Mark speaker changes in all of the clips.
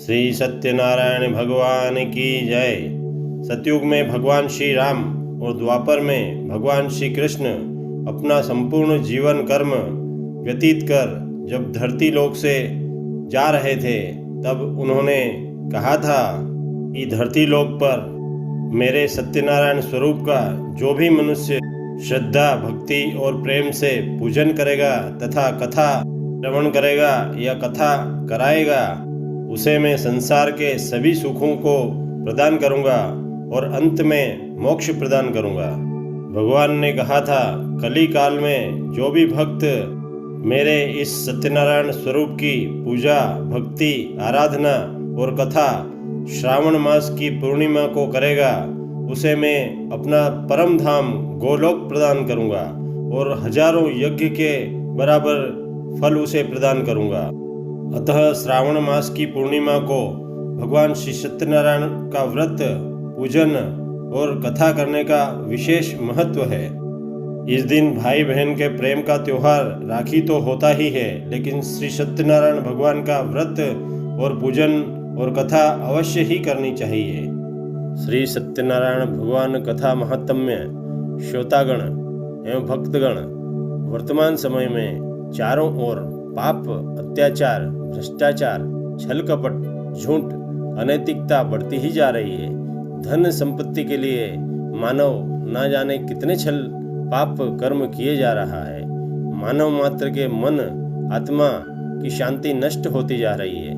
Speaker 1: श्री सत्यनारायण भगवान की जय। सतयुग में भगवान श्री राम और द्वापर में भगवान श्री कृष्ण अपना संपूर्ण जीवन कर्म व्यतीत कर जब धरती लोक से जा रहे थे, तब उन्होंने कहा था कि धरती लोक पर मेरे सत्यनारायण स्वरूप का जो भी मनुष्य श्रद्धा, भक्ति और प्रेम से पूजन करेगा तथा कथा श्रवण करेगा या कथा कराएगा, उसे मैं संसार के सभी सुखों को प्रदान करूंगा और अंत में मोक्ष प्रदान करूंगा। भगवान ने कहा था, कली काल में जो भी भक्त मेरे इस सत्यनारायण स्वरूप की पूजा, भक्ति, आराधना और कथा श्रावण मास की पूर्णिमा को करेगा, उसे मैं अपना परम धाम गोलोक प्रदान करूंगा और हजारों यज्ञ के बराबर फल उसे प्रदान करूंगा। अतः श्रावण मास की पूर्णिमा को भगवान श्री सत्यनारायण का व्रत, पूजन और कथा करने का विशेष महत्व है। इस दिन भाई बहन के प्रेम का त्योहार राखी तो होता ही है, लेकिन श्री सत्यनारायण भगवान का व्रत और पूजन और कथा अवश्य ही करनी चाहिए। श्री सत्यनारायण भगवान कथा महात्म्य श्रोतागण एवं भक्तगण, वर्तमान समय में चारों ओर पाप, अत्याचार, भ्रष्टाचार, छल कपट, झूठ, अनैतिकता बढ़ती ही जा रही है। धन संपत्ति के लिए मानव ना जाने कितने छल पाप कर्म किए जा रहा है। मानव मात्र के मन, आत्मा की शांति नष्ट होती जा रही है।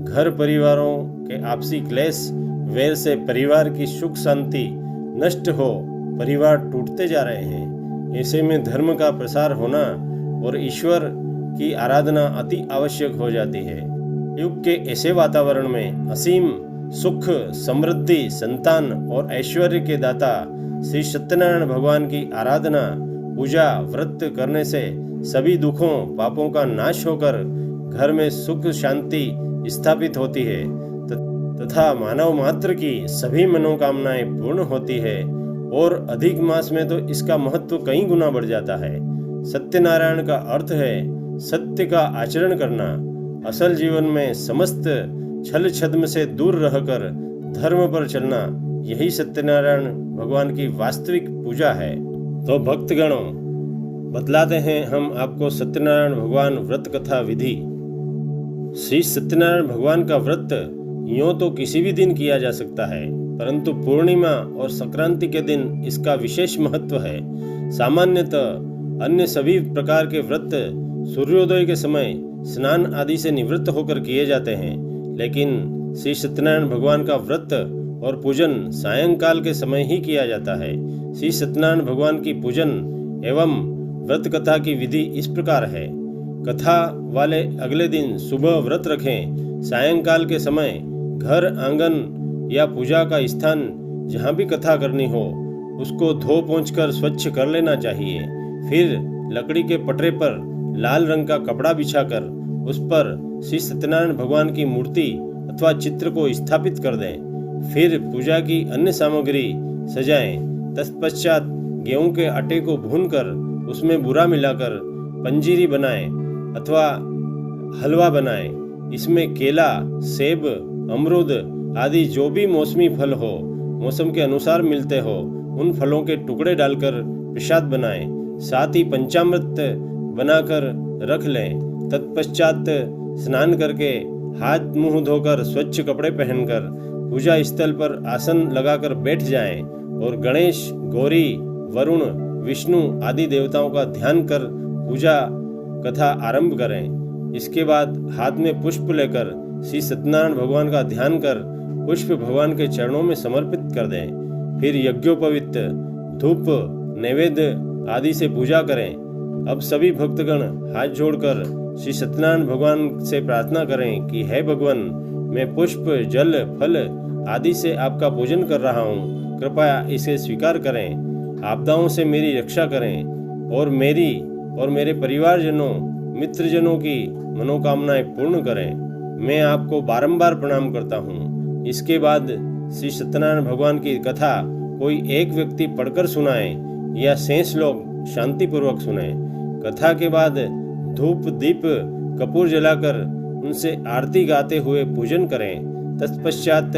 Speaker 1: घर परिवारों के आपसी क्लेश, वैर से परिवार की सुख शांति नष्ट हो परिवार टूटते जा रहे हैं। ऐसे में धर्म का प्रसार होना और ईश्वर की आराधना अति आवश्यक हो जाती है। युग के ऐसे वातावरण में असीम सुख, समृद्धि, संतान और ऐश्वर्य के दाता श्री सत्यनारायण भगवान की आराधना, पूजा, व्रत करने से सभी दुखों, पापों का नाश होकर घर में सुख शांति स्थापित होती है तथा मानव मात्र की सभी मनोकामनाएं पूर्ण होती है और अधिक मास में तो इसका महत्व कई गुना बढ़ जाता है। सत्यनारायण का अर्थ है सत्य का आचरण करना। असल जीवन में समस्त छल छद्म से दूर रहकर धर्म पर चलना, यही सत्यनारायण भगवान की वास्तविक पूजा है। तो भक्तगणों, बतलाते हैं हम आपको सत्यनारायण भगवान व्रत कथा विधि। श्री सत्यनारायण भगवान का व्रत यूं तो किसी भी दिन किया जा सकता है, परंतु पूर्णिमा और संक्रांति के दिन इसका विशेष महत्व है। सामान्यतः अन्य सभी प्रकार के व्रत सूर्योदय के समय स्नान आदि से निवृत्त होकर किए जाते हैं, लेकिन श्री सत्यनारायण भगवान का व्रत और पूजन सायंकाल के समय ही किया जाता है। श्री सत्यनारायण भगवान की पूजन एवं व्रत कथा की विधि इस प्रकार है। कथा वाले अगले दिन सुबह व्रत रखें। सायंकाल के समय घर, आंगन या पूजा का स्थान जहाँ भी कथा करनी हो उसको धो पोंछकर स्वच्छ कर लेना चाहिए। फिर लकड़ी के पटरे पर लाल रंग का कपड़ा बिछाकर उस पर श्री सत्यनारायण भगवान की मूर्ति अथवा चित्र को स्थापित कर दें। फिर पूजा की अन्य सामग्री सजाएं। तत्पश्चात गेहूं के आटे को भूनकर उसमें बूरा मिलाकर पंजीरी बनाएं अथवा हलवा बनाएं। इसमें केला, सेब, अमरूद आदि जो भी मौसमी फल हो, मौसम के अनुसार मिलते हो, उन फलों के टुकड़े डालकर प्रसाद बनाएं। साथ ही पंचामृत बनाकर रख लें। तत्पश्चात स्नान करके हाथ मुंह धोकर स्वच्छ कपड़े पहनकर पूजा स्थल पर आसन लगाकर बैठ जाएं और गणेश, गौरी, वरुण, विष्णु आदि देवताओं का ध्यान कर पूजा कथा आरंभ करें। इसके बाद हाथ में पुष्प लेकर श्री सत्यनारायण भगवान का ध्यान कर पुष्प भगवान के चरणों में समर्पित कर दें। फिर यज्ञोपवीत, धूप, नैवेद्य आदि से पूजा करें। अब सभी भक्तगण हाथ जोड़कर श्री सत्यनारायण भगवान से प्रार्थना करें कि हे भगवान, मैं पुष्प, जल, फल आदि से आपका पूजन कर रहा हूँ, कृपया इसे स्वीकार करें। आपदाओं से मेरी रक्षा करें और मेरी और मेरे परिवारजनों, मित्रजनों की मनोकामनाएं पूर्ण करें। मैं आपको बारंबार प्रणाम करता हूँ। इसके बाद श्री सत्यनारायण भगवान की कथा कोई एक व्यक्ति पढ़कर सुनाए या शेष लोग शांतिपूर्वक सुने। कथा के बाद धूप, दीप, कपूर जलाकर उनसे आरती गाते हुए पूजन करें। तत्पश्चात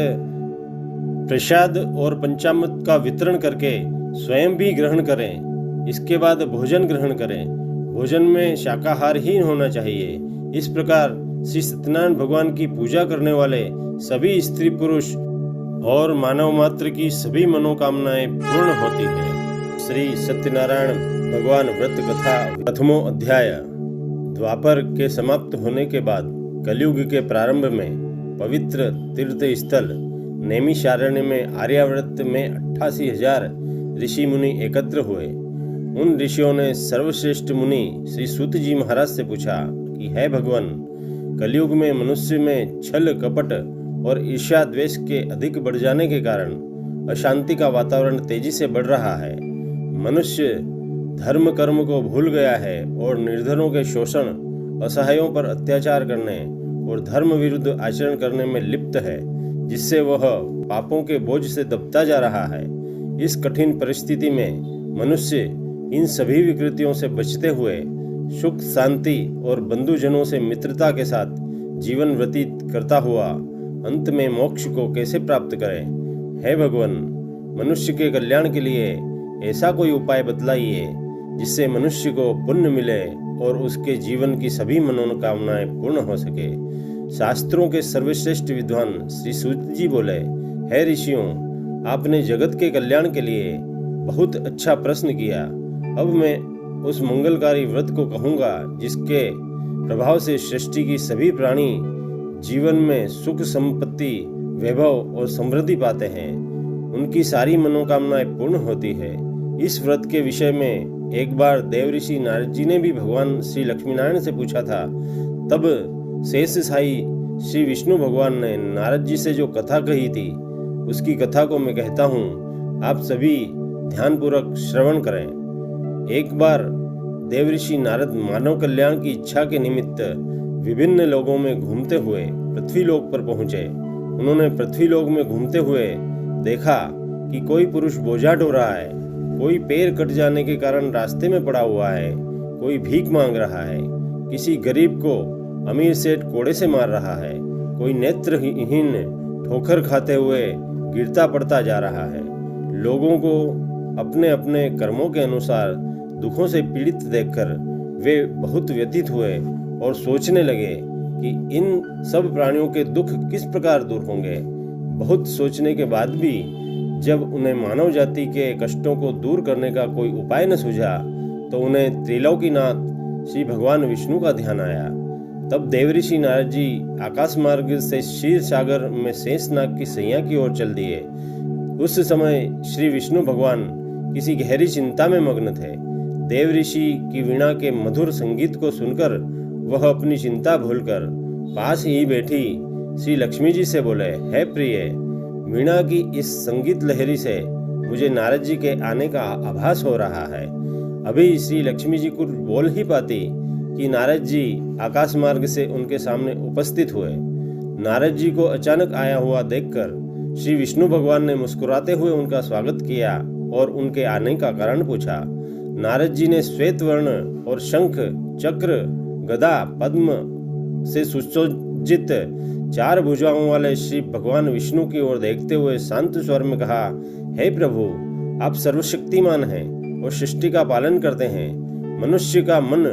Speaker 1: प्रसाद और पंचामृत का वितरण करके स्वयं भी ग्रहण करें। इसके बाद भोजन ग्रहण करें। भोजन में शाकाहार ही होना चाहिए। इस प्रकार श्री सत्यनारायण भगवान की पूजा करने वाले सभी स्त्री पुरुष और मानव मात्र की सभी मनोकामनाएं पूर्ण होती है। श्री सत्यनारायण भगवान व्रत कथा प्रथमो अध्याय। द्वापर के समाप्त होने के बाद कलयुग के प्रारंभ में पवित्र तीर्थ स्थल नैमिषारण्य में आर्यावर्त में 88,000 ऋषि मुनि एकत्र हुए। उन ऋषियों ने सर्वश्रेष्ठ मुनि श्री सूत जी महाराज से पूछा कि हे भगवान, कलयुग में मनुष्य में छल कपट और ईर्ष्या द्वेष के अधिक बढ़ जाने के कारण अशांति का वातावरण तेजी से बढ़ रहा है। मनुष्य धर्म कर्म को भूल गया है और निर्धनों के शोषण, असहायों पर अत्याचार करने और धर्म विरुद्ध आचरण करने में लिप्त है, जिससे वह पापों के बोझ से दबता जा रहा है। इस कठिन परिस्थिति में मनुष्य इन सभी विकृतियों से बचते हुए सुख शांति और बंधुजनों से मित्रता के साथ जीवन व्यतीत करता हुआ अंत में मोक्ष को कैसे प्राप्त करे? हे भगवान, मनुष्य के कल्याण के लिए ऐसा कोई उपाय बतलाइए जिससे मनुष्य को पुण्य मिले और उसके जीवन की सभी मनोकामनाएं पूर्ण हो सके। शास्त्रों के सर्वश्रेष्ठ विद्वान श्री सूत जी बोले, हे ऋषियों, आपने जगत के कल्याण के लिए बहुत अच्छा प्रश्न किया। अब मैं उस मंगलकारी व्रत को कहूँगा जिसके प्रभाव से सृष्टि की सभी प्राणी जीवन में सुख संपत्ति, वैभव और समृद्धि पाते हैं। उनकी सारी मनोकामनाएं पूर्ण होती है। इस व्रत के विषय में एक बार देवऋषि नारद जी ने भी भगवान श्री लक्ष्मीनारायण से पूछा था। तब शेष साई श्री विष्णु भगवान ने नारद जी से जो कथा कही थी, उसकी कथा को मैं कहता हूँ, आप सभी ध्यानपूर्वक श्रवण करें। एक बार देवऋषि नारद मानव कल्याण की इच्छा के निमित्त विभिन्न लोगों में घूमते हुए पृथ्वीलोक पर पहुंचे। उन्होंने पृथ्वीलोक में घूमते हुए देखा कि कोई पुरुष बोझा ढो रहा है, कोई पैर कट जाने के कारण रास्ते में पड़ा हुआ है, कोई भीख मांग रहा है, किसी गरीब को अमीर सेठ कोड़े से मार रहा है, कोई नेत्रहीन ठोकर खाते हुए गिरता पड़ता जा रहा है। लोगों को अपने अपने कर्मों के अनुसार दुखों से पीड़ित देखकर वे बहुत व्यथित हुए और सोचने लगे कि इन सब प्राणियों के दुख किस प्रकार दूर होंगे। बहुत सोचने के बाद भी जब उन्हें मानव जाति के कष्टों को दूर करने का कोई उपाय न सूझा, तो उन्हें त्रिलोकीनाथ श्री भगवान विष्णु का ध्यान आया। तब देवऋषि नारद जी आकाश मार्ग से क्षीर सागर में शेषनाग की सैया की ओर चल दिए। उस समय श्री विष्णु भगवान किसी गहरी चिंता में मग्न थे। देवऋषि की वीणा के मधुर संगीत को सुनकर वह अपनी चिंता भूलकर पास ही बैठी श्री लक्ष्मी जी से बोले, हे प्रिय, वीणा की इस संगीत लहरी से मुझे नारद जी के आने का आभास हो रहा है। अभी श्री लक्ष्मी जी कुछ बोल ही पाती कि नारद जी आकाश मार्ग से उनके सामने उपस्थित हुए। नारद जी को अचानक आया हुआ देखकर श्री विष्णु भगवान ने मुस्कुराते हुए उनका स्वागत किया और उनके आने का कारण पूछा। नारद जी ने श्वेत वर्ण और शंख, चक्र, गदा, पद्म से सुसज्जित 4 भुजाओं वाले श्री भगवान विष्णु की ओर देखते हुए शांत स्वर में कहा, हे प्रभु, आप सर्वशक्तिमान हैं और सृष्टि का पालन करते हैं। मनुष्य का मन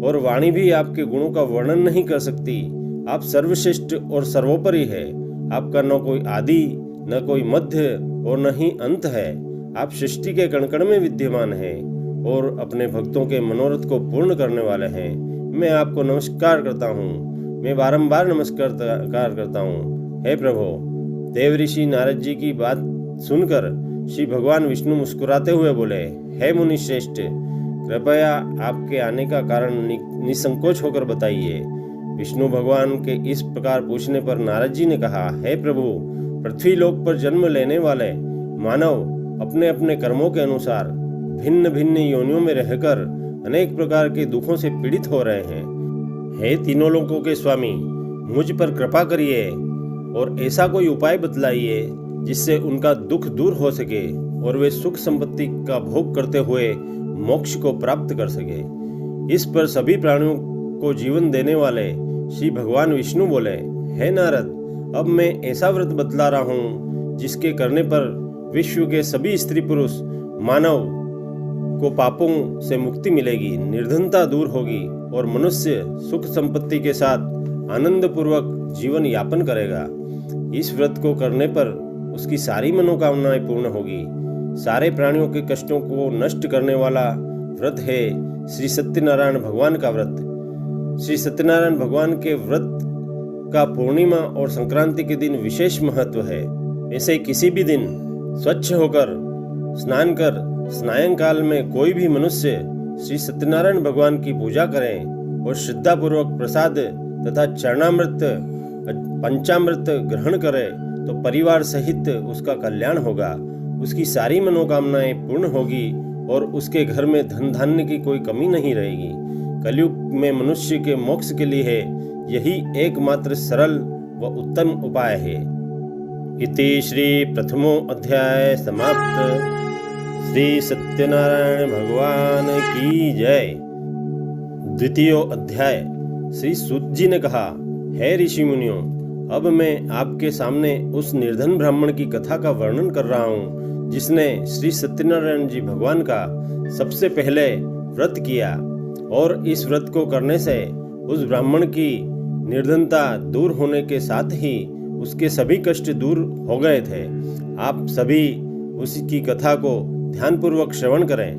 Speaker 1: और वाणी भी आपके गुणों का वर्णन नहीं कर सकती। आप सर्वश्रेष्ठ और सर्वोपरि है। आपका न कोई आदि, न कोई मध्य और न ही अंत है। आप सृष्टि के कण-कण में विद्यमान हैं और अपने भक्तों के मनोरथ को पूर्ण करने वाले हैं। मैं आपको नमस्कार करता हूँ। मैं बारंबार नमस्कार करता हूँ। हे प्रभु। देवऋषि नारद जी की बात सुनकर श्री भगवान विष्णु मुस्कुराते हुए बोले, हे मुनि श्रेष्ठ, कृपया आपके आने का कारण निसंकोच होकर बताइए। विष्णु भगवान के इस प्रकार पूछने पर नारद जी ने कहा, हे प्रभु, पृथ्वी लोक पर जन्म लेने वाले मानव अपने अपने कर्मों के अनुसार भिन्न भिन्न योनियों में रहकर अनेक प्रकार के दुखों से पीड़ित हो रहे हैं। हे तीनों लोकों के स्वामी, मुझ पर कृपा करिए और ऐसा कोई उपाय बतलाइए जिससे उनका दुख दूर हो सके और वे सुख संपत्ति का भोग करते हुए मोक्ष को प्राप्त कर सके। इस पर सभी प्राणियों को जीवन देने वाले श्री भगवान विष्णु बोले, हे नारद, अब मैं ऐसा व्रत बतला रहा हूँ जिसके करने पर विश्व के सभी स्त्री पुरुष मानव को पापों से मुक्ति मिलेगी, निर्धनता दूर होगी और मनुष्य सुख संपत्ति के साथ आनंद पूर्वक जीवन यापन करेगा। इस व्रत को करने पर उसकी सारी मनोकामनाएं पूर्ण होगी। सारे प्राणियों के कष्टों को नष्ट करने वाला व्रत है श्री सत्यनारायण भगवान का व्रत। श्री सत्यनारायण भगवान के व्रत का पूर्णिमा और संक्रांति के दिन विशेष महत्व है। ऐसे किसी भी दिन स्वच्छ होकर स्नान कर सायंकाल में कोई भी मनुष्य श्री सत्यनारायण भगवान की पूजा करे और श्रद्धापूर्वक प्रसाद तथा चरणामृत पंचामृत ग्रहण करे तो परिवार सहित उसका कल्याण होगा, उसकी सारी मनोकामनाएं पूर्ण होगी और उसके घर में धन धान्य की कोई कमी नहीं रहेगी। कलयुग में मनुष्य के मोक्ष के लिए यही एकमात्र सरल व उत्तम उपाय है। इति श्री प्रथमो अध्याय समाप्त। श्री सत्यनारायण भगवान की जय। द्वितीय अध्याय। श्री सूत जी ने कहा, हे ऋषि मुनियों, अब मैं आपके सामने उस निर्धन ब्राह्मण की कथा का वर्णन कर रहा हूँ जिसने श्री सत्यनारायण जी भगवान का सबसे पहले व्रत किया और इस व्रत को करने से उस ब्राह्मण की निर्धनता दूर होने के साथ ही उसके सभी कष्ट दूर हो गए थे। आप सभी उसकी कथा को ध्यानपूर्वक श्रवण करें।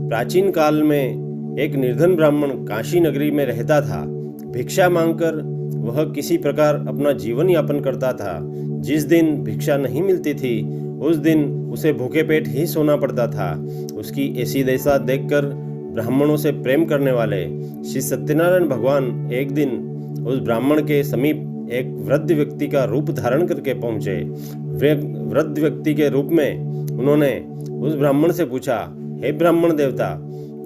Speaker 1: प्राचीन काल में एक निर्धन ब्राह्मण काशी नगरी में रहता था। भिक्षा मांगकर वह किसी प्रकार अपना जीवन यापन करता था। जिस दिन भिक्षा नहीं मिलती थी उस दिन उसे भूखे पेट ही सोना पड़ता था। उसकी ऐसी दशा देखकर ब्राह्मणों से प्रेम करने वाले श्री सत्यनारायण भगवान एक दिन उस ब्राह्मण के समीप एक वृद्ध व्यक्ति का रूप धारण करके पहुंचे। वृद्ध व्यक्ति के रूप में उन्होंने उस ब्राह्मण से पूछा, हे ब्राह्मण देवता,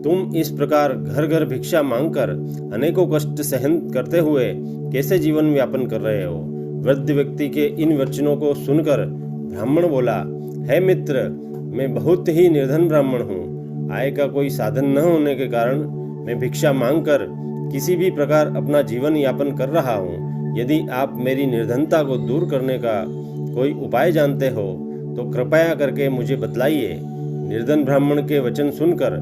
Speaker 1: तुम इस प्रकार घर घर भिक्षा मांगकर अनेकों कष्ट सहन करते हुए कैसे जीवन व्यापन कर रहे हो? वृद्ध व्यक्ति के इन वचनों को सुनकर ब्राह्मण बोला, हे मित्र, मैं बहुत ही निर्धन ब्राह्मण हूँ। आय का कोई साधन न होने के कारण मैं भिक्षा मांगकर किसी भी प्रकार अपना जीवन यापन कर रहा हूँ। यदि आप मेरी निर्धनता को दूर करने का कोई उपाय जानते हो तो कृपया करके मुझे बतलाइए। निर्धन ब्राह्मण के वचन सुनकर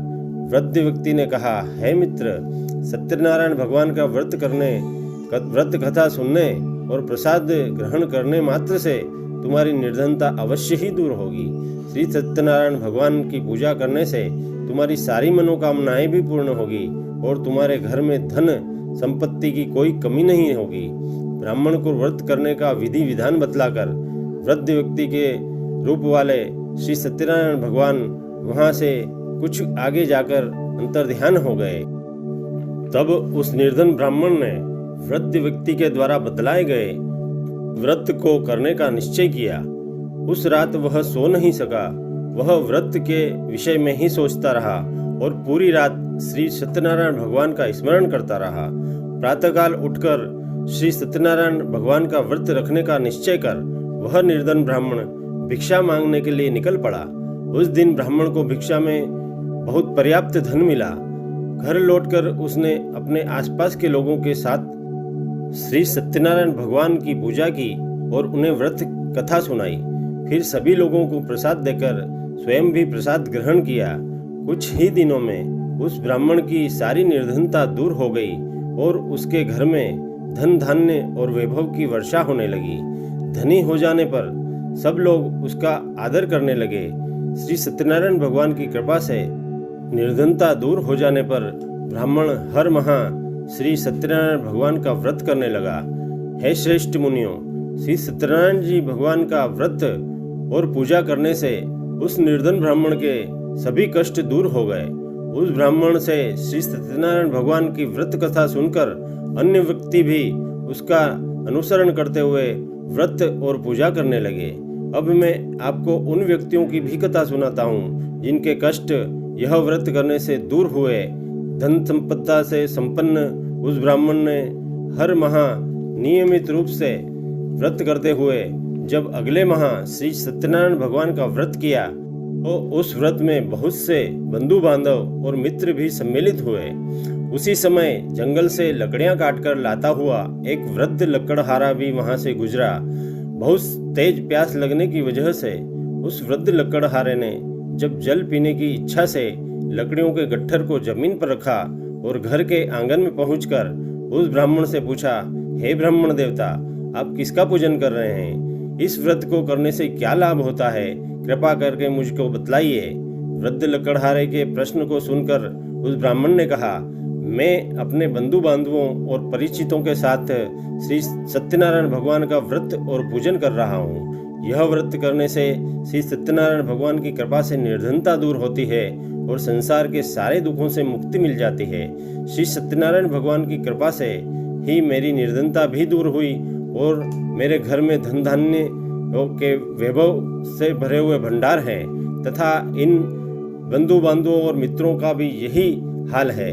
Speaker 1: वृद्ध व्यक्ति ने कहा, हे मित्र, सत्यनारायण भगवान का व्रत कथा सुनने और प्रसाद ग्रहण करने मात्र से तुम्हारी निर्धनता अवश्य ही दूर होगी। श्री सत्यनारायण भगवान की पूजा करने से तुम्हारी सारी मनोकामनाएं भी पूर्ण होगी और तुम्हारे घर में धन संपत्ति की कोई कमी नहीं होगी। ब्राह्मण को व्रत करने का विधि विधान बतलाकर वृद्ध व्यक्ति के रूप वाले श्री सत्यनारायण भगवान वहां से कुछ आगे जाकर अंतर्ध्यान हो गए। तब उस निर्धन ब्राह्मण ने वृद्ध व्यक्ति के द्वारा बतलाए गए व्रत को करने का निश्चय किया। उस रात वह सो नहीं सका। वह व्रत के विषय में ही सोचता रहा और पूरी रात श्री सत्यनारायण भगवान का स्मरण करता रहा। प्रातःकाल उठकर श्री सत्यनारायण भगवान का व्रत रखने का निश्चय कर वह निर्धन ब्राह्मण भिक्षा मांगने के लिए निकल पड़ा। उस दिन ब्राह्मण को भिक्षा में बहुत पर्याप्त धन मिला। घर लौटकर उसने अपने आसपास के लोगों के साथ श्री सत्यनारायण भगवान की पूजा की और उन्हें व्रत कथा सुनाई। फिर सभी लोगों को प्रसाद देकर स्वयं भी प्रसाद ग्रहण किया। कुछ ही दिनों में उस ब्राह्मण की सारी निर्धनता दूर हो गई और उसके घर में धन धान्य और वैभव की वर्षा होने लगी। धनी हो जाने पर सब लोग उसका आदर करने लगे। श्री सत्यनारायण भगवान की कृपा से निर्धनता दूर हो जाने पर ब्राह्मण हर माह श्री सत्यनारायण भगवान का व्रत करने लगा। हे श्रेष्ठ मुनियों, श्री सत्यनारायण जी भगवान का व्रत और पूजा करने से उस निर्धन ब्राह्मण के सभी कष्ट दूर हो गए। उस ब्राह्मण से श्री सत्यनारायण भगवान की व्रत कथा सुनकर अन्य व्यक्ति भी उसका अनुसरण करते हुए व्रत और पूजा करने लगे। अब मैं आपको उन व्यक्तियों की भी कथा सुनाता हूँ जिनके कष्ट यह व्रत करने से दूर हुए। धन संपदा से संपन्न उस ब्राह्मण ने हर माह नियमित रूप से व्रत करते हुए जब अगले माह श्री सत्यनारायण भगवान का व्रत किया तो उस व्रत में बहुत से बंधु बांधव और मित्र भी सम्मिलित हुए। उसी समय जंगल से लकड़ियां काटकर लाता हुआ एक वृद्ध लकड़हारा भी वहां से गुजरा। बहुत तेज प्यास लगने की वजह से उस वृद्ध लकड़हारे ने जब जल पीने की इच्छा से लकड़ियों के गट्ठर को जमीन पर रखा और घर के आंगन में पहुंचकर उस ब्राह्मण से पूछा, हे ब्राह्मण देवता, आप किसका पूजन कर रहे हैं? इस व्रत को करने से क्या लाभ होता है? कृपा करके मुझको बतलाइए। वृद्ध लकड़हारे के प्रश्न को सुनकर उस ब्राह्मण ने कहा, मैं अपने बंधु बांधवों और परिचितों के साथ श्री सत्यनारायण भगवान का व्रत और पूजन कर रहा हूँ। यह व्रत करने से श्री सत्यनारायण भगवान की कृपा से निर्धनता दूर होती है और संसार के सारे दुखों से मुक्ति मिल जाती है। श्री सत्यनारायण भगवान की कृपा से ही मेरी निर्धनता भी दूर हुई और मेरे घर में धन धान्य के वैभव से भरे हुए भंडार हैं तथा इन बंधु बांधवों और मित्रों का भी यही हाल है।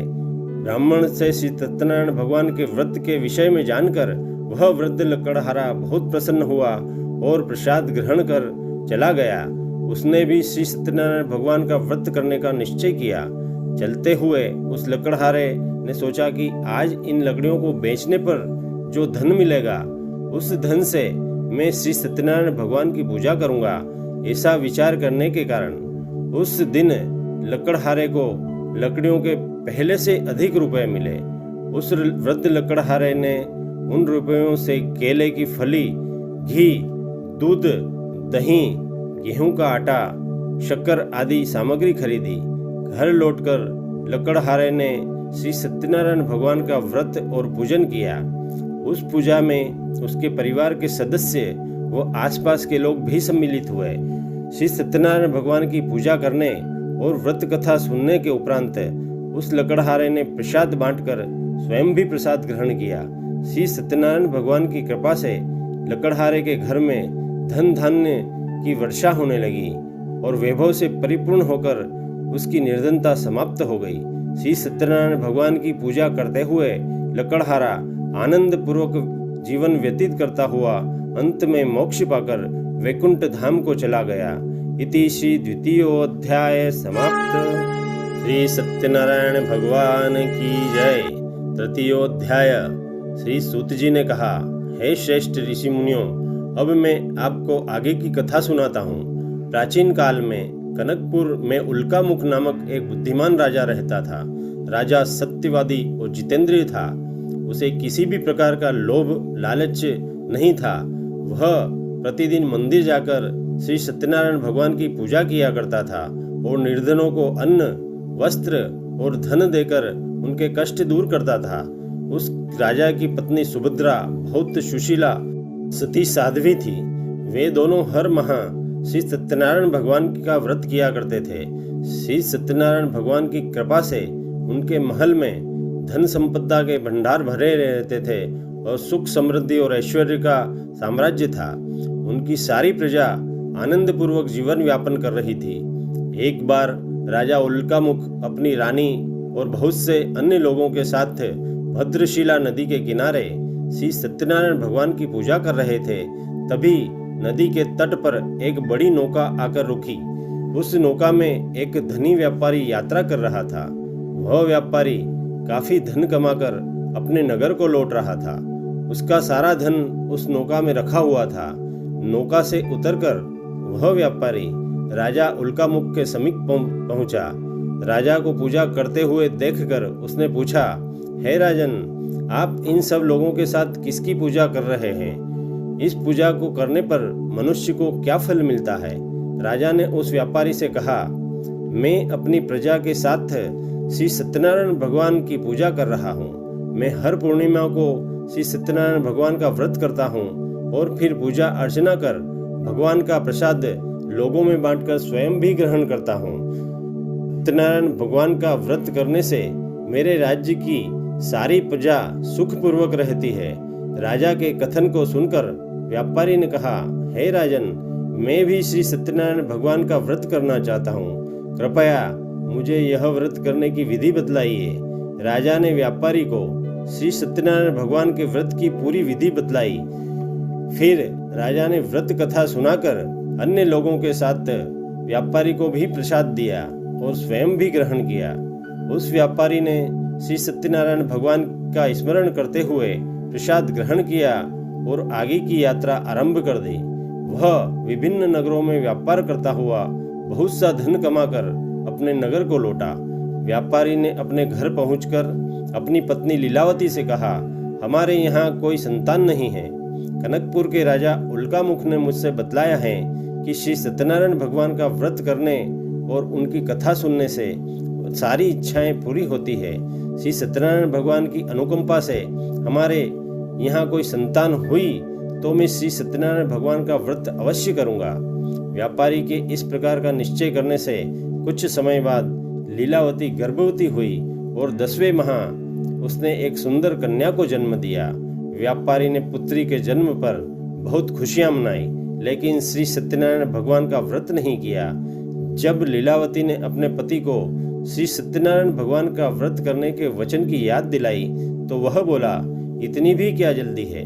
Speaker 1: ब्राह्मण से श्री सत्यनारायण भगवान के व्रत के विषय में जानकर वह वृद्ध लकड़हारा बहुत प्रसन्न हुआ और प्रसाद ग्रहण कर चला गया। उसने भी श्री सत्यनारायण भगवान का व्रत करने का निश्चय किया। चलते हुए उस लकड़हारे ने सोचा कि आज इन लकड़ियों को बेचने पर जो धन मिलेगा उस धन से मैं श्री सत्यनारायण भगवान की पूजा करूंगा। ऐसा विचार करने के कारण उस दिन लकड़हारे को लकड़ियों के पहले से अधिक रुपए मिले। उस वृद्ध लकड़हारे ने उन रुपयों से केले की फली, घी, दूध, दही, गेहूं का आटा, शक्कर आदि सामग्री खरीदी। घर लौटकर लकड़हारे ने श्री सत्यनारायण भगवान का व्रत और पूजन किया। उस पूजा में उसके परिवार के सदस्य व आसपास के लोग भी सम्मिलित हुए। श्री सत्यनारायण भगवान की पूजा करने और व्रत कथा सुनने के उपरांत उस लकड़हारे ने प्रसाद बांटकर स्वयं भी प्रसाद ग्रहण किया। श्री सत्यनारायण भगवान की कृपा से लकड़हारे के घर में धन धान्य की वर्षा होने लगी और वैभव से परिपूर्ण होकर उसकी निर्धनता समाप्त हो गई। श्री सत्यनारायण भगवान की पूजा करते हुए लकड़हारा आनंद पूर्वक जीवन व्यतीत करता हुआ अंत में मोक्ष पाकर वैकुंठ धाम को चला गया। इति श्री द्वितीयोध्याय समाप्त। श्री सत्यनारायण भगवान की जय। तृतीयोध्याय। श्री सूत जी ने कहा, हे श्रेष्ठ ऋषि मुनियों, अब मैं आपको आगे की कथा सुनाता हूँ। प्राचीन काल में कनकपुर में उल्कामुख नामक एक बुद्धिमान राजा रहता था। राजा सत्यवादी और जितेंद्रिय था। उसे किसी भी प्रकार का लोभ लालच नहीं था। वह प्रतिदिन मंदिर जाकर श्री सत्यनारायण भगवान की पूजा किया करता था और निर्धनों को अन्न, वस्त्र और धन देकर उनके कष्ट दूर करता था। उस राजा की पत्नी सुभद्रा बहुत सुशीला सती साध्वी थी। वे दोनों हर माह श्री सत्यनारायण भगवान का व्रत किया करते थे। श्री सत्यनारायण भगवान की कृपा से उनके महल में धन संपदा के भंडार भरे रहते थे और सुख समृद्धि और ऐश्वर्य का साम्राज्य था। उनकी सारी प्रजा आनंद पूर्वक जीवन यापन कर रही थी। एक बार राजा उल्कामुख अपनी रानी और बहुत से अन्य लोगों के साथ भद्रशिला नदी के किनारे श्री सत्यनारायण भगवान की पूजा कर रहे थे। तभी नदी के तट पर एक बड़ी नौका आकर रुकी। उस नौका में एक धनी व्यापारी यात्रा कर रहा था। वह व्यापारी काफी धन कमाकर अपने नगर को लौट रहा था। उसका सारा धन उस नौका में रखा हुआ था। नौका से उतरकर वह व्यापारी राजा उल्कामुख के समीप पहुंचा। राजा को पूजा करते हुए देखकर उसने पूछा, हे राजन, आप इन सब लोगों के साथ किसकी पूजा कर रहे हैं? इस पूजा को करने पर मनुष्य को क्या फल मिलता है? राजा ने उस व्यापारी से कहा, मैं अपनी प्रजा के साथ श्री सत्यनारायण भगवान की पूजा कर रहा हूँ। मैं हर पूर्णिमा को श्री सत्यनारायण भगवान का व्रत करता हूँ और फिर पूजा अर्चना कर भगवान का प्रसाद लोगों में बांटकर स्वयं भी ग्रहण करता हूँ। सत्यनारायण भगवान का व्रत करने से मेरे राज्य की सारी प्रजा सुखपूर्वक रहती है। राजा के कथन को सुनकर व्यापारी ने कहा, हे राजन, मैं भी श्री सत्यनारायण भगवान का व्रत करना चाहता हूँ। कृपया मुझे यह व्रत करने की विधि बतलाइए। राजा ने व्यापारी को श्री सत्यनारायण भगवान के व्रत की पूरी विधि बतलाई। फिर राजा ने व्रत कथा सुनाकर अन्य लोगों के साथ व्यापारी को भी प्रसाद दिया और स्वयं भी ग्रहण किया। उस व्यापारी ने श्री सत्यनारायण भगवान का स्मरण करते हुए प्रसाद ग्रहण किया और आगे की यात्रा आरंभ कर दी। वह विभिन्न नगरों में व्यापार करता हुआ बहुत सा धन कमाकर अपने नगर को लौटा। व्यापारी ने अपने घर पहुंचकर अपनी पत्नी लीलावती से कहा, हमारे यहाँ कोई संतान नहीं है। कनकपुर के राजा उल्कामुख ने मुझसे बतलाया है कि श्री सत्यनारायण भगवान का व्रत करने और उनकी कथा सुनने से सारी इच्छाएं पूरी होती है। श्री सत्यनारायण भगवान की अनुकंपा से हमारे यहाँ कोई संतान हुई तो मैं श्री सत्यनारायण भगवान का व्रत अवश्य करूंगा। व्यापारी के इस प्रकार का निश्चय करने से कुछ समय बाद लीलावती गर्भवती हुई और 10वें माह उसने एक सुंदर कन्या को जन्म दिया। व्यापारी ने पुत्री के जन्म पर बहुत खुशियां मनाई, लेकिन श्री सत्यनारायण भगवान का व्रत नहीं किया। जब लीलावती ने अपने पति को श्री सत्यनारायण भगवान का व्रत करने के वचन की याद दिलाई तो वह बोला, इतनी भी क्या जल्दी है,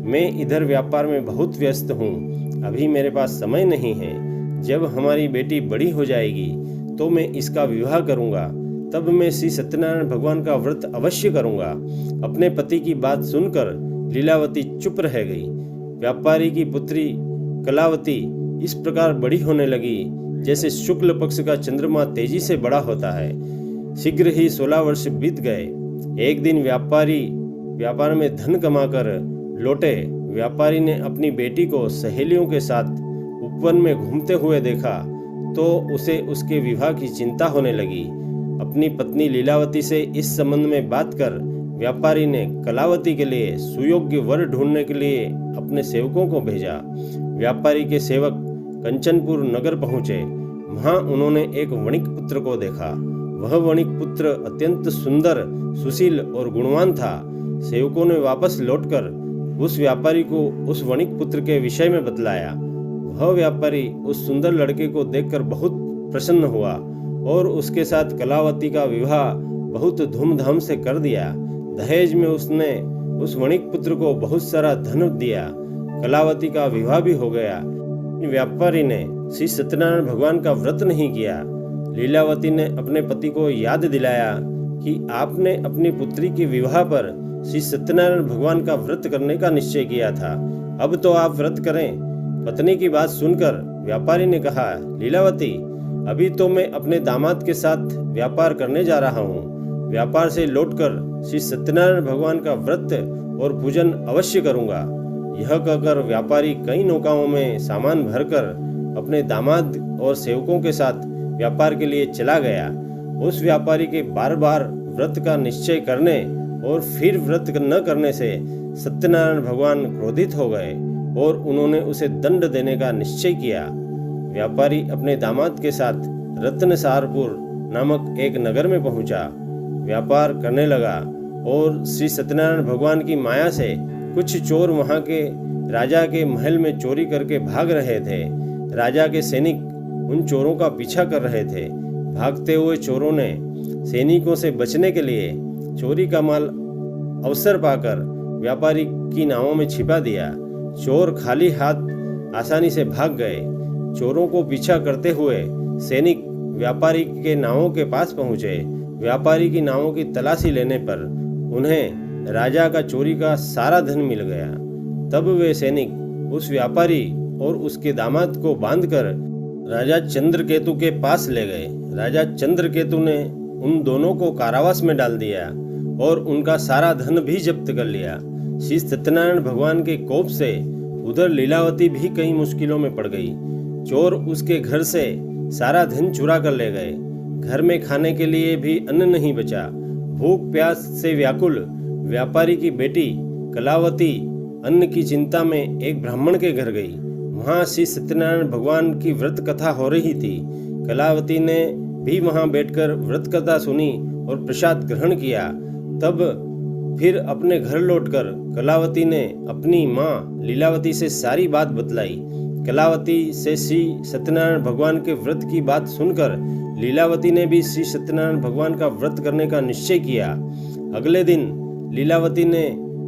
Speaker 1: मैं इधर व्यापार में बहुत व्यस्त हूँ, अभी मेरे पास समय नहीं है। जब हमारी बेटी बड़ी हो जाएगी तो मैं इसका विवाह करूँगा, तब मैं श्री सत्यनारायण भगवान का व्रत अवश्य करूँगा। अपने पति की बात सुनकर लीलावती चुप रह गई। व्यापारी की पुत्री कलावती इस प्रकार बड़ी होने लगी जैसे शुक्ल पक्ष का चंद्रमा तेजी से बड़ा होता है। शीघ्र ही 16 वर्ष बीत गए। एक दिन व्यापारी व्यापार में धन कमाकर लौटे। व्यापारी ने अपनी बेटी को सहेलियों के साथ उपवन में घूमते हुए देखा तो उसे उसके विवाह की चिंता होने लगी। अपनी पत्नी लीलावती से इस संबंध में बात कर व्यापारी ने कलावती के लिए सुयोग्य वर ढूंढने के लिए अपने सेवकों को भेजा। व्यापारी के सेवक कंचनपुर नगर पहुंचे। वहां उन्होंने एक वणिक पुत्र को देखा। वह वणिक पुत्र अत्यंत सुंदर, सुशील और गुणवान था। सेवकों ने वापस लौटकर उस व्यापारी को उस वणिक पुत्र के विषय में बतलाया। वह व्यापारी उस सुंदर लड़के को देखकर बहुत प्रसन्न हुआ और उसके साथ कलावती का विवाह बहुत धूमधाम से कर दिया। दहेज में उसने उस वणिक पुत्र को बहुत सारा धन दिया। कलावती का विवाह भी हो गया। व्यापारी ने श्री सत्यनारायण भगवान का व्रत नहीं किया। लीलावती ने अपने पति को याद दिलाया कि आपने अपनी पुत्री के विवाह पर श्री सत्यनारायण भगवान का व्रत करने का निश्चय किया था, अब तो आप व्रत करें। पत्नी की बात सुनकर व्यापारी ने कहा, लीलावती, अभी तो मैं अपने दामाद के साथ व्यापार करने जा रहा हूँ। व्यापार से लौटकर श्री सत्यनारायण भगवान का व्रत और पूजन अवश्य करूँगा। यह कहकर व्यापारी कई नौकाओं में सामान भरकर अपने दामाद और सेवकों के साथ व्यापार के लिए चला गया। उस व्यापारी के बार बार व्रत का निश्चय करने और फिर व्रत न करने से सत्यनारायण भगवान क्रोधित हो गए और उन्होंने उसे दंड देने का निश्चय किया। व्यापारी अपने दामाद के साथ रत्नसारपुर नामक एक नगर में पहुंचा। व्यापार करने लगा और श्री सत्यनारायण भगवान की माया से कुछ चोर वहां के राजा के महल में चोरी करके भाग रहे थे। राजा के सैनिक उन चोरों का पीछा कर रहे थे। भागते हुए चोरों ने सैनिकों से बचने के लिए चोरी का माल अवसर पाकर व्यापारी की नावों में छिपा दिया। चोर खाली हाथ आसानी से भाग गए। चोरों को पीछा करते हुए सैनिक व्यापारी के नावों के पास पहुंचे। व्यापारी की नावों की तलाशी लेने पर उन्हें राजा का चोरी का सारा धन मिल गया। तब वे सैनिक उस व्यापारी और उसके दामाद को बांधकर राजा चंद्रकेतु के पास ले गए। राजा चंद्रकेतु ने उन दोनों को कारावास में डाल दिया और उनका सारा धन भी जब्त कर लिया। श्री सत्यनारायण भगवान के कोप से उधर लीलावती भी कई मुश्किलों में पड़ गई। चोर उसके घर से सारा धन चुरा कर ले गए। घर में खाने के लिए भी अन्न नहीं बचा। भूख प्यास से व्याकुल व्यापारी की बेटी कलावती अन्न की चिंता में एक ब्राह्मण के घर गई। वहां श्री सत्यनारायण भगवान की व्रत कथा हो रही थी। कलावती ने भी वहां बैठकर व्रत कथा सुनी और प्रसाद ग्रहण किया। तब फिर अपने घर लौटकर कलावती ने अपनी माँ लीलावती से सारी बात बतलाई। कलावती से श्री सत्यनारायण भगवान के व्रत की बात सुनकर लीलावती ने भी श्री सत्यनारायण भगवान का व्रत करने का निश्चय किया। अगले दिन लीलावती ने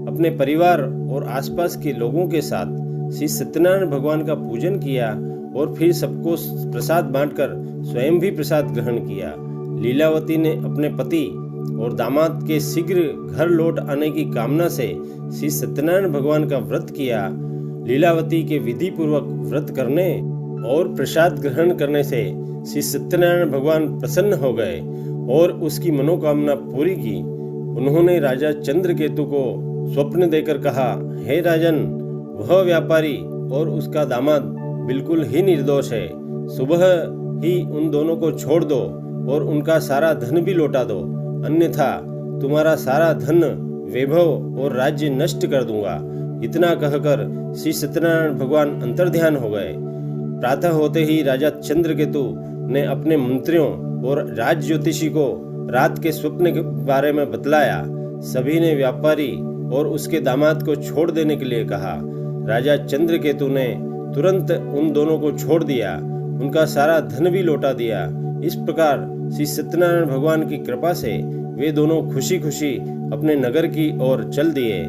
Speaker 1: अपने परिवार और आसपास के लोगों के साथ श्री सत्यनारायण भगवान का पूजन किया और फिर सबको प्रसाद बांटकर स्वयं भी प्रसाद ग्रहण किया। लीलावती ने अपने पति और दामाद के शीघ्र घर लौट आने की कामना से श्री सत्यनारायण भगवान का व्रत किया। लीलावती के विधि पूर्वक व्रत करने और प्रसाद ग्रहण करने से श्री सत्यनारायण भगवान प्रसन्न हो गए और उसकी मनोकामना पूरी की। उन्होंने राजा चंद्रकेतु को स्वप्न देकर कहा, हे राजन, वह व्यापारी और उसका दामाद बिल्कुल ही निर्दोष है। सुबह ही उन दोनों को छोड़ दो और उनका सारा धन भी लौटा दो, अन्यथा तुम्हारा सारा धन, वैभव और राज्य नष्ट कर दूंगा। इतना कहकर श्री सत्यनारायण भगवान अंतर्ध्यान हो गए। प्रातः होते ही राजा चंद्रकेतु ने अपने मंत्रियों और राज ज्योतिषी को रात के स्वप्न के बारे में बतलाया। सभी ने व्यापारी और उसके दामाद को छोड़ देने के लिए कहा। राजा चंद्रकेतु ने तुरंत उन दोनों को छोड़ दिया, उनका सारा धन भी लौटा दिया। इस प्रकार श्री सत्यनारायण भगवान की कृपा से वे दोनों खुशी खुशी अपने नगर की ओर चल दिए।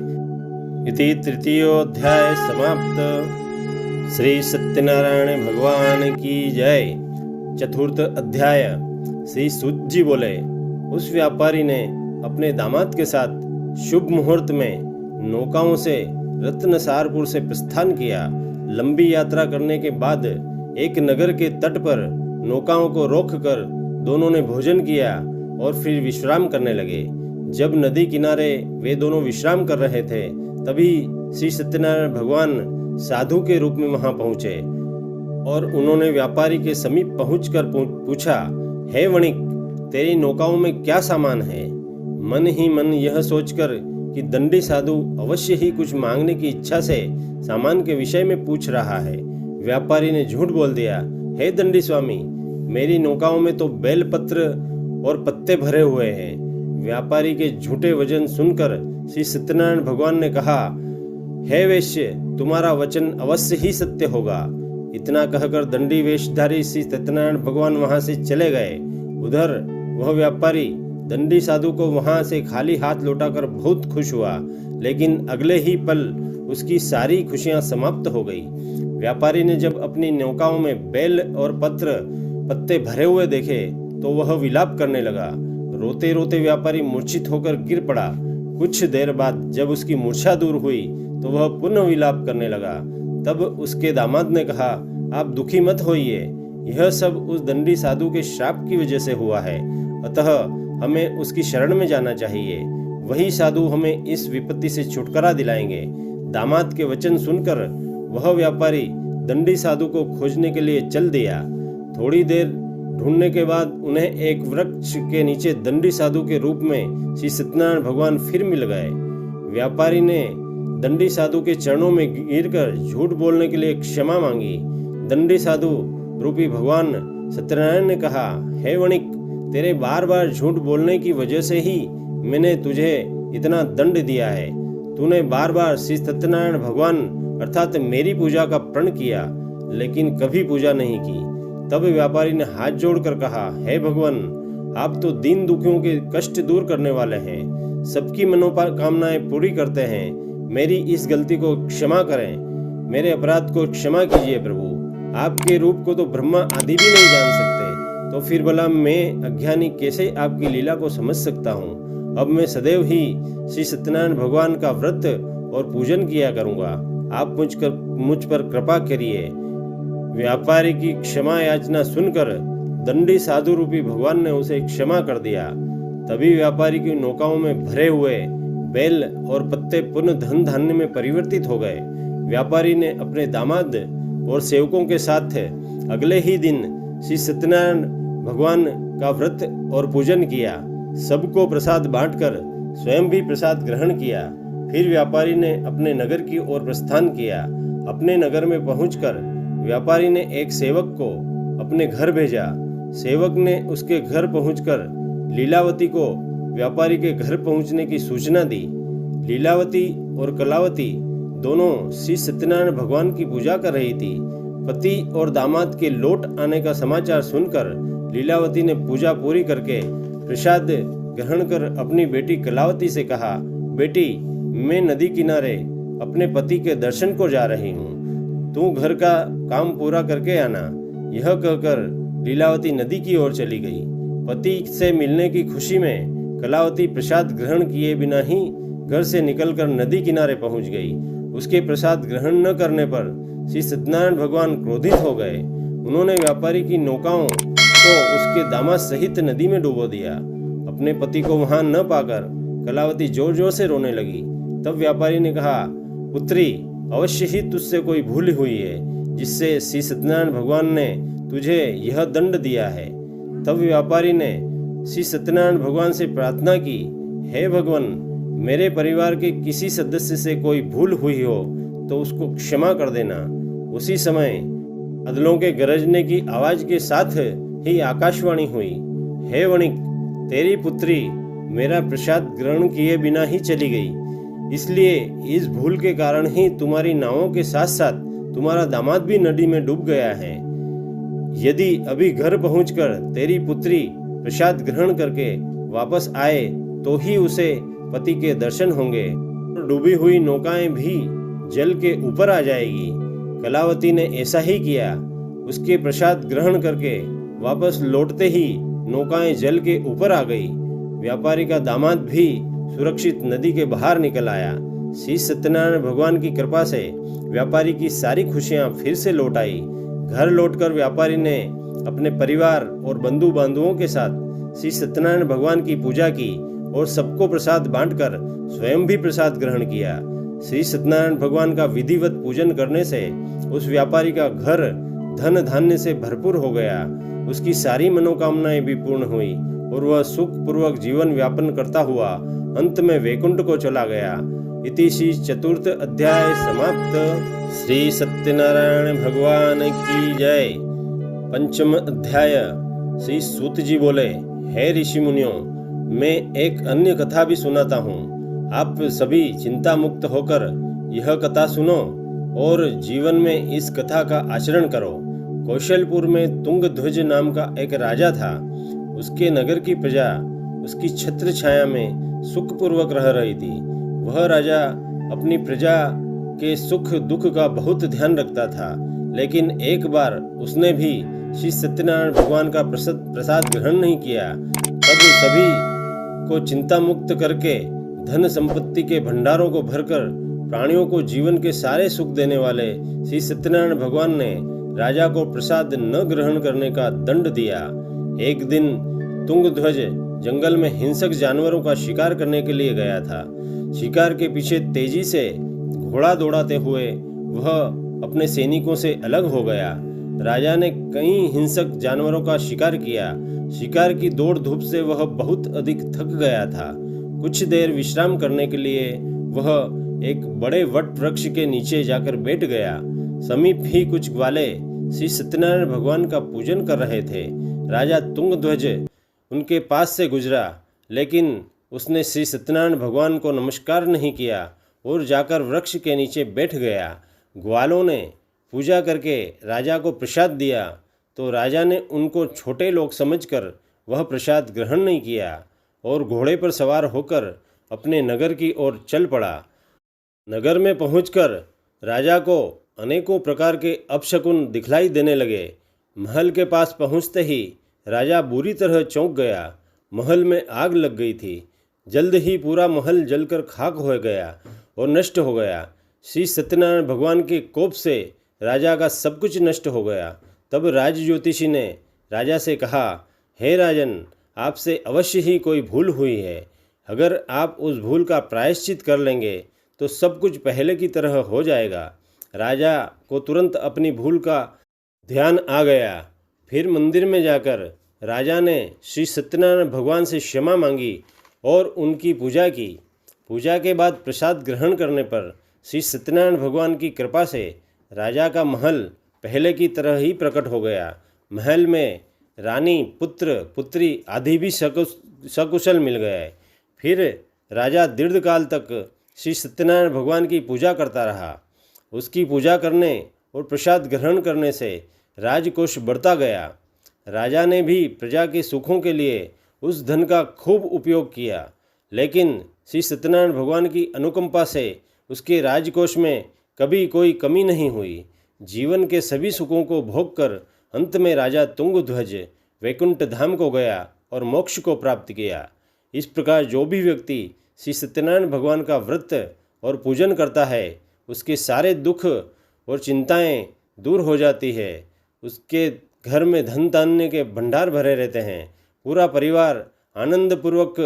Speaker 1: इति तृतीयोध्याय समाप्त। श्री सत्यनारायण भगवान की जय। चतुर्थ अध्याय। श्री सूत जी बोले, उस व्यापारी ने अपने दामाद के साथ शुभ मुहूर्त में नौकाओं से रत्नसारपुर से प्रस्थान किया। लंबी यात्रा करने के बाद एक नगर के तट पर नौकाओं को रोककर दोनों ने भोजन किया और फिर विश्राम करने लगे। जब नदी किनारे वे दोनों विश्राम कर रहे थे, तभी श्री सत्यनारायण भगवान साधु के रूप में वहां पहुंचे और उन्होंने व्यापारी के समीप पहुंचकर पूछा, हे वणिक, तेरी नौकाओं में क्या सामान है? मन ही मन यह सोचकर कि दंडी साधु अवश्य ही कुछ मांगने की इच्छा से सामान के विषय में पूछ रहा है, व्यापारी ने झूठ बोल दिया, हे दंडी स्वामी, मेरी नौकाओं में तो बेलपत्र और पत्ते भरे हुए हैं। व्यापारी के झूठे वचन सुनकर श्री सत्यनारायण भगवान ने कहा, हे वैश्य, तुम्हारा वचन अवश्य ही सत्य होगा। इतना कहकर दंडी वेशधारी श्री सत्यनारायण भगवान वहां से चले गए। उधर वह व्यापारी दंडी साधु को वहां से खाली हाथ लौटाकर बहुत खुश हुआ, लेकिन अगले ही पल उसकी सारी खुशियां समाप्त हो गई। व्यापारी ने जब अपनी नौकाओं में बेल और पत्ते भरे हुए देखे तो वह विलाप करने लगा। रोते रोते व्यापारी मूर्छित होकर गिर पड़ा। कुछ देर बाद जब उसकी मूर्छा दूर हुई तो वह पुनः विलाप करने लगा। तब उसके दामाद ने कहा, आप दुखी मत होइए, यह सब उस दंडी साधु के श्राप की वजह से हुआ है, अतः हमें उसकी शरण में जाना चाहिए। वही साधु हमें इस विपत्ति से छुटकारा दिलाएंगे। दामाद के वचन सुनकर वह व्यापारी दंडी साधु को खोजने के लिए चल दिया। थोड़ी देर ढूंढने के बाद उन्हें एक वृक्ष के नीचे दंडी साधु के रूप में श्री सत्यनारायण भगवान फिर मिल गए। व्यापारी ने दंडी साधु के चरणों में गिरकर झूठ बोलने के लिए क्षमा मांगी। दंडी साधु रूपी भगवान सत्यनारायण ने कहा, हे वणिक, तेरे बार बार झूठ बोलने की वजह से ही मैंने तुझे इतना दंड दिया है। तूने बार बार श्री सत्यनारायण भगवान अर्थात मेरी पूजा का प्रण किया, लेकिन कभी पूजा नहीं की। तब व्यापारी ने हाथ जोड़कर कहा, हे भगवान, आप तो दीन दुखियों के कष्ट दूर करने वाले हैं, सबकी मनोकामनाएं पूरी करते हैं। मेरी इस गलती को क्षमा करें, मेरे अपराध को क्षमा कीजिए प्रभु। आपके रूप को तो ब्रह्मा आदि भी नहीं जान सकते, तो फिर भला मैं अज्ञानी कैसे आपकी लीला को समझ सकता हूँ। अब मैं सदैव ही श्री सत्यनारायण भगवान का व्रत और पूजन किया करूँगा। आप मुझ पर कृपा करिए। व्यापारी की क्षमा याचना सुनकर दंडी साधु रूपी भगवान ने उसे क्षमा कर दिया। तभी व्यापारी की नौकाओं में भरे हुए बेल और पत्ते पुनः धन धान्य में परिवर्तित हो गए। व्यापारी ने अपने दामाद और सेवकों के साथ अगले ही दिन श्री सत्यनारायण भगवान का व्रत और पूजन किया। सबको प्रसाद बांटकर स्वयं भी प्रसाद ग्रहण किया। फिर व्यापारी ने अपने नगर की ओर प्रस्थान किया। अपने नगर में पहुंचकर व्यापारी ने एक सेवक को अपने घर भेजा। सेवक ने उसके घर पहुंचकर लीलावती को व्यापारी के घर पहुंचने की सूचना दी। लीलावती और कलावती दोनों श्री सत्यनारायण भगवान की पूजा कर रही थी। पति और दामाद के लौट आने का समाचार सुनकर लीलावती ने पूजा पूरी करके प्रसाद ग्रहण कर अपनी बेटी कलावती से कहा, बेटी, मैं नदी किनारे अपने पति के दर्शन को जा रही हूँ, तू घर का काम पूरा करके आना। यह कहकर लीलावती नदी की ओर चली गई। पति से मिलने की खुशी में कलावती प्रसाद ग्रहण किए बिना ही घर से निकलकर नदी किनारे पहुंच गई। उसके प्रसाद ग्रहण न करने पर श्री सत्यनारायण भगवान क्रोधित हो गए। उन्होंने व्यापारी की नौकाओं को उसके दामाद सहित नदी में डुबो दिया। अपने पति को वहां न पाकर कलावती जोर जोर से रोने लगी। तब व्यापारी ने कहा, पुत्री, अवश्य ही तुझसे कोई भूल हुई है जिससे श्री सत्यनारायण भगवान ने तुझे यह दंड दिया है। तब व्यापारी ने श्री सत्यनारायण भगवान से प्रार्थना की, हे भगवान, मेरे परिवार के किसी सदस्य से कोई भूल हुई हो तो उसको क्षमा कर देना। उसी समय बादलों के गरजने की आवाज के साथ ही आकाशवाणी हुई, हे वणिक, तेरी पुत्री मेरा प्रसाद ग्रहण किए बिना ही चली गई, इसलिए इस भूल के कारण ही तुम्हारी नावों के साथ साथ तुम्हारा दामाद भी नदी में डूब गया है। यदि अभी घर पहुंचकर तेरी पुत्री प्रसाद ग्रहण करके वापस आए तो ही उसे पति के दर्शन होंगे, डूबी हुई नौकाएं भी जल के ऊपर आ जाएगी। कलावती ने ऐसा ही किया। उसके प्रसाद ग्रहण करके वापस लौटते ही नौकाएं जल के ऊपर आ गई। व्यापारी का दामाद भी सुरक्षित नदी के बाहर निकल आया। श्री सत्यनारायण भगवान की कृपा से व्यापारी की सारी खुशियां फिर से लौट आई। घर लौटकर व्यापारी ने अपने परिवार और बंधु बांधवों के साथ श्री सत्यनारायण भगवान की पूजा की और सबको प्रसाद बांटकर स्वयं भी प्रसाद ग्रहण किया। श्री सत्यनारायण भगवान का विधिवत पूजन करने से उस व्यापारी का घर धन धान्य से भरपूर हो गया। उसकी सारी मनोकामनाएं भी पूर्ण हुई और वह सुख पूर्वक जीवन व्यापन करता हुआ अंत में वैकुंठ को चला गया। इति श्री चतुर्थ अध्याय समाप्त। श्री सत्यनारायण भगवान की जय। पंचम अध्याय। श्री सूत जी बोले, हे ऋषि मुनियों, मैं एक अन्य कथा भी सुनाता हूँ। आप सभी चिंता मुक्त होकर यह कथा सुनो और जीवन में इस कथा का आचरण करो। कौशलपुर में तुंगध्वज नाम का एक राजा था। उसके नगर की प्रजा उसकी छत्र छाया में सुखपूर्वक रह रही थी। वह राजा अपनी प्रजा के सुख दुख का बहुत ध्यान रखता था, लेकिन एक बार उसने भी श्री सत्यनारायण भगवान का प्रसाद ग्रहण नहीं किया। तब सभी को चिंता मुक्त करके धन संपत्ति के भंडारों को भरकर प्राणियों को जीवन के सारे सुख देने वाले श्री सत्यनारायण भगवान ने राजा को प्रसाद न ग्रहण करने का दंड दिया। एक दिन तुंगध्वज जंगल में हिंसक जानवरों का शिकार करने के लिए गया था। शिकार के पीछे तेजी से घोड़ा दौड़ाते हुए वह अपने सैनिकों से अलग हो गया। राजा ने कई हिंसक जानवरों का शिकार किया। शिकार की दौड़ धूप से वह बहुत अधिक थक गया था। कुछ देर विश्राम करने के लिए वह एक बड़े वट वृक्ष के नीचे जाकर बैठ गया। समीप ही कुछ ग्वाले श्री सत्यनारायण भगवान का पूजन कर रहे थे। राजा तुंगध्वज उनके पास से गुजरा, लेकिन उसने श्री सत्यनारायण भगवान को नमस्कार नहीं किया और जाकर वृक्ष के नीचे बैठ गया। ग्वालों ने पूजा करके राजा को प्रसाद दिया तो राजा ने उनको छोटे लोग समझकर वह प्रसाद ग्रहण नहीं किया और घोड़े पर सवार होकर अपने नगर की ओर चल पड़ा। नगर में पहुंचकर राजा को अनेकों प्रकार के अपशकुन दिखलाई देने लगे। महल के पास पहुंचते ही राजा बुरी तरह चौंक गया। महल में आग लग गई थी। जल्द ही पूरा महल जलकर खाक हो गया और नष्ट हो गया। श्री सत्यनारायण भगवान के कोप से राजा का सब कुछ नष्ट हो गया। तब राज ज्योतिषी ने राजा से कहा, हे राजन, आपसे अवश्य ही कोई भूल हुई है। अगर आप उस भूल का प्रायश्चित कर लेंगे तो सब कुछ पहले की तरह हो जाएगा। राजा को तुरंत अपनी भूल का ध्यान आ गया। फिर मंदिर में जाकर राजा ने श्री सत्यनारायण भगवान से क्षमा मांगी और उनकी पूजा की। पूजा के बाद प्रसाद ग्रहण करने पर श्री सत्यनारायण भगवान की कृपा से राजा का महल पहले की तरह ही प्रकट हो गया। महल में रानी, पुत्र, पुत्री आदि भी सकुशल मिल गए। फिर राजा दीर्घकाल तक श्री सत्यनारायण भगवान की पूजा करता रहा। उसकी पूजा करने और प्रसाद ग्रहण करने से राजकोष बढ़ता गया। राजा ने भी प्रजा के सुखों के लिए उस धन का खूब उपयोग किया, लेकिन श्री सत्यनारायण भगवान की अनुकंपा से उसके राजकोष में कभी कोई कमी नहीं हुई। जीवन के सभी सुखों को भोगकर अंत में राजा तुंगध्वज वैकुंठ धाम को गया और मोक्ष को प्राप्त किया। इस प्रकार जो भी व्यक्ति श्री सत्यनारायण भगवान का व्रत और पूजन करता है उसके सारे दुख और चिंताएं दूर हो जाती है। उसके घर में धन धान्य के भंडार भरे रहते हैं। पूरा परिवार आनंदपूर्वक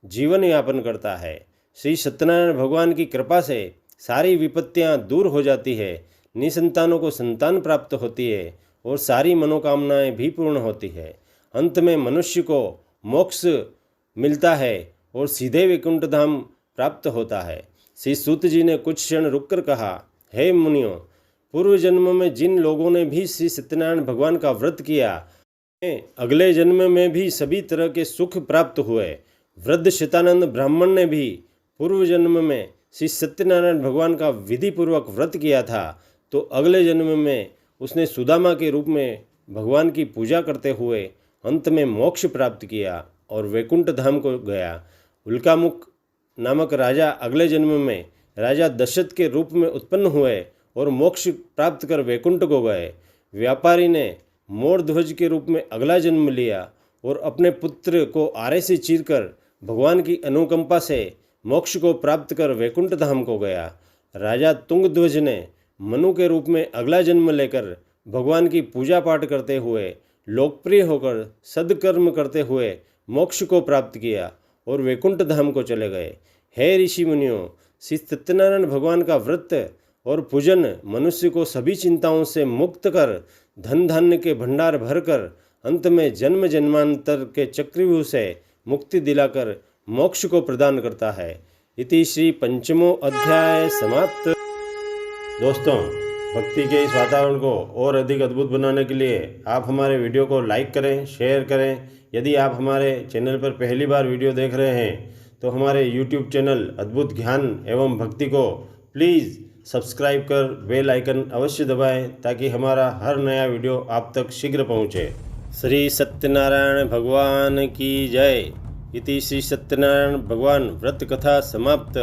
Speaker 1: जीवन यापन करता है। श्री सत्यनारायण भगवान की कृपा से सारी विपत्तियां दूर हो जाती है। निसंतानों को संतान प्राप्त होती है और सारी मनोकामनाएं भी पूर्ण होती है। अंत में मनुष्य को मोक्ष मिलता है और सीधे वैकुंठ धाम प्राप्त होता है। श्री सूत जी ने कुछ क्षण रुककर कहा, हे मुनियों, पूर्व जन्म में जिन लोगों ने भी श्री सत्यनारायण भगवान का व्रत किया अगले जन्म में भी सभी तरह के सुख प्राप्त हुए। वृद्ध शतानंद ब्राह्मण ने भी पूर्व जन्म में श्री सत्यनारायण भगवान का विधि पूर्वक व्रत किया था, तो अगले जन्म में उसने सुदामा के रूप में भगवान की पूजा करते हुए अंत में मोक्ष प्राप्त किया और वैकुंठ धाम को गया। उल्कामुख नामक राजा अगले जन्म में राजा दशरथ के रूप में उत्पन्न हुए और मोक्ष प्राप्त कर वैकुंठ को गए। व्यापारी ने मोर ध्वज के रूप में अगला जन्म लिया और अपने पुत्र को आरे से चीरकर भगवान की अनुकंपा से मोक्ष को प्राप्त कर वैकुंठ धाम को गया। राजा तुंगध्वज ने मनु के रूप में अगला जन्म लेकर भगवान की पूजा पाठ करते हुए लोकप्रिय होकर सदकर्म करते हुए मोक्ष को प्राप्त किया और वैकुंठ धाम को चले गए। हे ऋषि मुनियों, श्री सत्यनारायण भगवान का व्रत और पूजन मनुष्य को सभी चिंताओं से मुक्त कर धन धान्य के भंडार भरकर अंत में जन्म जन्मांतर के चक्रव्यूह से मुक्ति दिलाकर मोक्ष को प्रदान करता है। इति श्री पंचमो अध्याय समाप्त। दोस्तों, भक्ति के इस वातावरण को और अधिक अद्भुत बनाने के लिए आप हमारे वीडियो को लाइक करें, शेयर करें। यदि आप हमारे चैनल पर पहली बार वीडियो देख रहे हैं तो हमारे YouTube चैनल अद्भुत ज्ञान एवं भक्ति को प्लीज़ सब्सक्राइब कर बेल आइकन अवश्य दबाएं ताकि हमारा हर नया वीडियो आप तक शीघ्र पहुंचे। श्री सत्यनारायण भगवान की जय। इति श्री सत्यनारायण भगवान व्रत कथा समाप्त।